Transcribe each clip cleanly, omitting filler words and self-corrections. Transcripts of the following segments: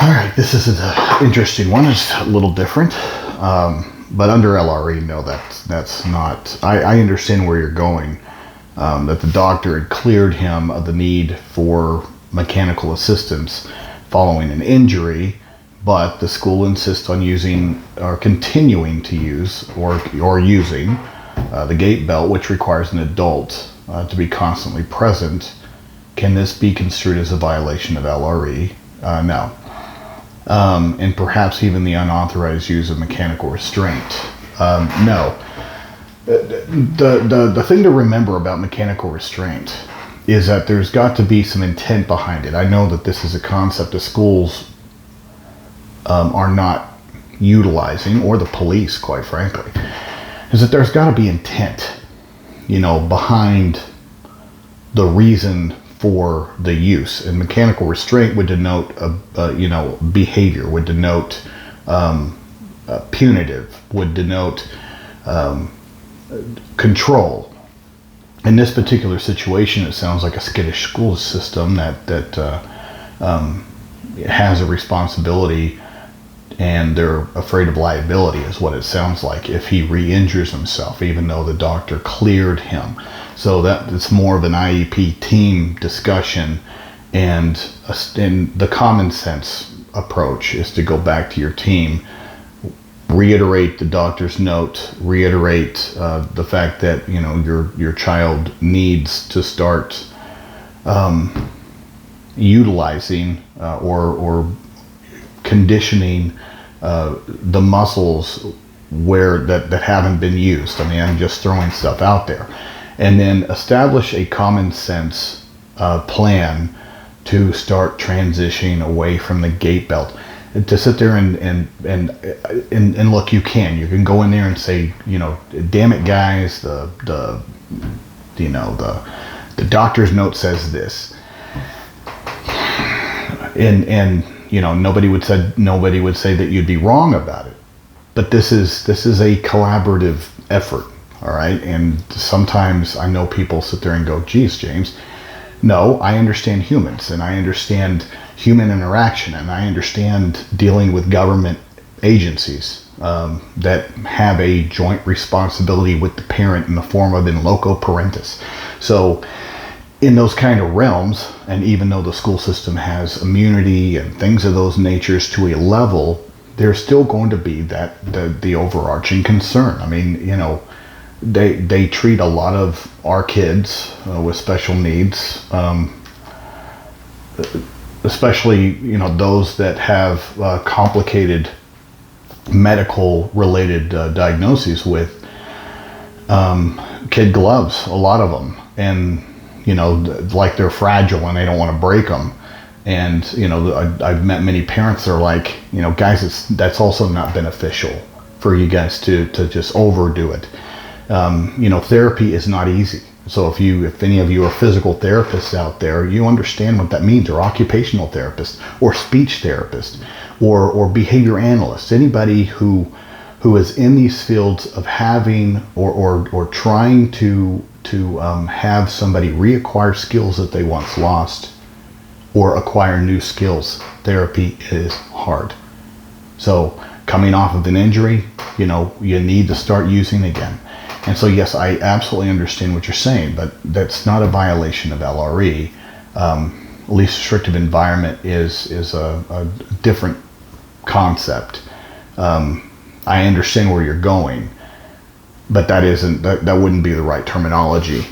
All right, this is an interesting one. It's a little different, but under LRE, no, that's not. I understand where you're going. That the doctor had cleared him of the need for mechanical assistance following an injury, but the school insists on using or continuing to use or using the gait belt, which requires an adult to be constantly present. Can this be construed as a violation of LRE? No. And perhaps even the unauthorized use of mechanical restraint. No. The thing to remember about mechanical restraint is that there's got to be some intent behind it. I know that this is a concept that schools are not utilizing, or the police, quite frankly, is that there's got to be intent, behind the reason for the use. And mechanical restraint would denote behavior, would denote punitive, would denote control. In this particular situation, it sounds like a skittish school system that has a responsibility, and they're afraid of liability, is what it sounds like, if he re-injures himself, even though the doctor cleared him. So that it's more of an IEP team discussion, and the common sense approach is to go back to your team, reiterate the doctor's note, reiterate the fact that your child needs to start utilizing or conditioning the muscles that haven't been used. I mean, I'm just throwing stuff out there. And then establish a common sense plan to start transitioning away from the gait belt. To sit there and look, you can go in there and say, damn it, guys, the doctor's note says this, and nobody would say that you'd be wrong about it. But this is a collaborative effort. All right. And sometimes I know people sit there and go, geez, James, no, I understand humans, and I understand human interaction, and I understand dealing with government agencies that have a joint responsibility with the parent in the form of in loco parentis. So in those kind of realms, and even though the school system has immunity and things of those natures to a level, there's still going to be the overarching concern. I mean, they treat a lot of our kids with special needs, especially those that have complicated medical related diagnoses, with kid gloves, a lot of them, and like they're fragile and they don't want to break them. And I've met many parents that are like, guys, that's also not beneficial for you guys to just overdo it. Therapy is not easy. So if any of you are physical therapists out there, you understand what that means, or occupational therapists, or speech therapists, or behavior analysts, anybody who is in these fields of having or trying to have somebody reacquire skills that they once lost, or acquire new skills. Therapy is hard. So coming off of an injury, you need to start using again. And so, yes, I absolutely understand what you're saying, but that's not a violation of LRE. Least restrictive environment is a different concept. I understand where you're going, but that wouldn't be the right terminology.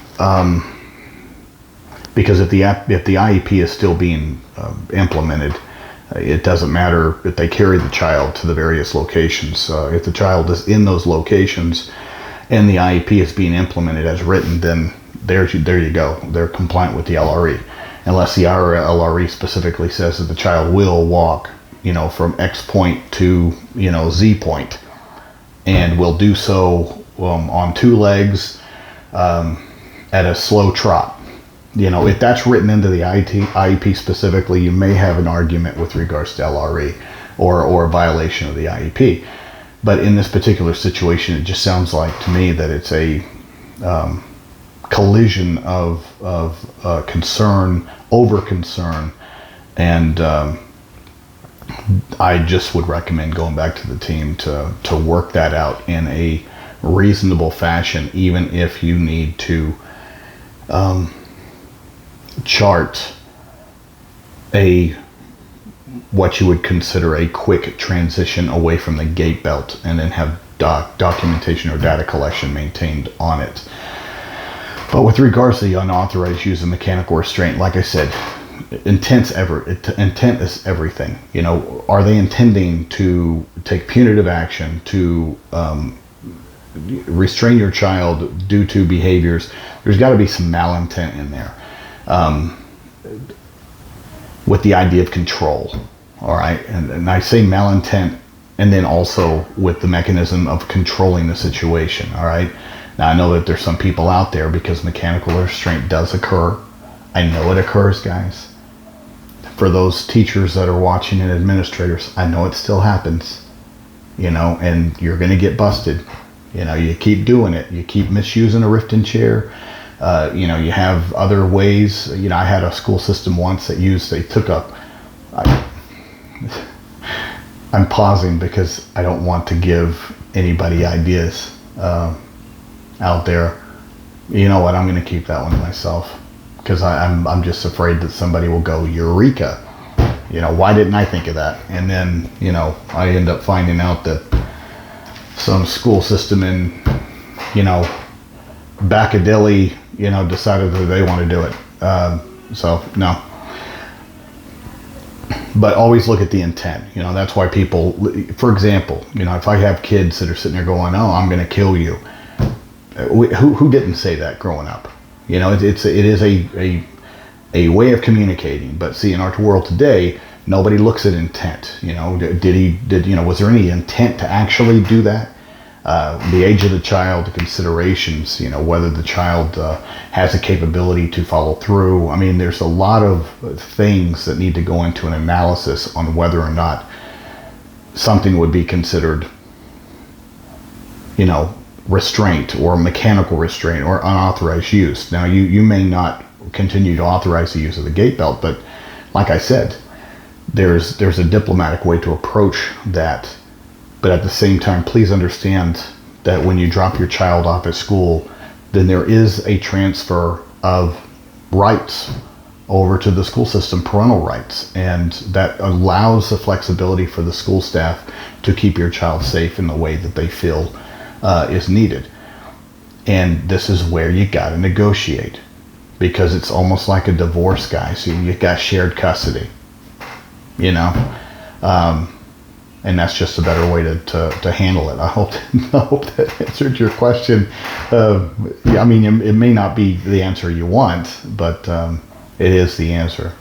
Because if the IEP is still being implemented, it doesn't matter if they carry the child to the various locations. If the child is in those locations and the IEP is being implemented as written, then there you go. They're compliant with the LRE, unless the LRE specifically says that the child will walk, from X point to Z point, and will do so on two legs at a slow trot. If that's written into the IEP specifically, you may have an argument with regards to LRE or a violation of the IEP. But in this particular situation, it just sounds like to me that it's a collision of concern, over concern, and I just would recommend going back to the team to work that out in a reasonable fashion, even if you need to chart what you would consider a quick transition away from the gait belt, and then have documentation or data collection maintained on it. But with regards to the unauthorized use of mechanical restraint, like I said, intent is everything. Are they intending to take punitive action to restrain your child due to behaviors? There's got to be some malintent in there, with the idea of control. All right, and I say malintent, and then also with the mechanism of controlling the situation. All right. Now, I know that there's some people out there, because mechanical restraint does occur. I know it occurs, guys. For those teachers that are watching and administrators, I know it still happens, and you're going to get busted. You keep doing it. You keep misusing a Riften chair. You have other ways. I had a school system once they took up, I'm pausing because I don't want to give anybody ideas out there. You know what? I'm going to keep that one to myself, because I'm just afraid that somebody will go, Eureka! Why didn't I think of that? And then, I end up finding out that some school system in, Baccadilly, decided that they want to do it. So, no. But always look at the intent. That's why people, for example, if I have kids that are sitting there going, "Oh, I'm going to kill you," who didn't say that growing up? It is a way of communicating. But see, in our world today, nobody looks at intent. Was there any intent to actually do that? The age of the child, the considerations, whether the child has a capability to follow through. I mean, there's a lot of things that need to go into an analysis on whether or not something would be considered, restraint or mechanical restraint or unauthorized use. Now, you may not continue to authorize the use of the gait belt, but like I said, there's a diplomatic way to approach that. But at the same time, please understand that when you drop your child off at school, then there is a transfer of rights over to the school system, parental rights, and that allows the flexibility for the school staff to keep your child safe in the way that they feel is needed. And this is where you got to negotiate, because it's almost like a divorce, guys. So you got shared custody, and that's just a better way to handle it. I hope that answered your question. I mean, it may not be the answer you want, but it is the answer.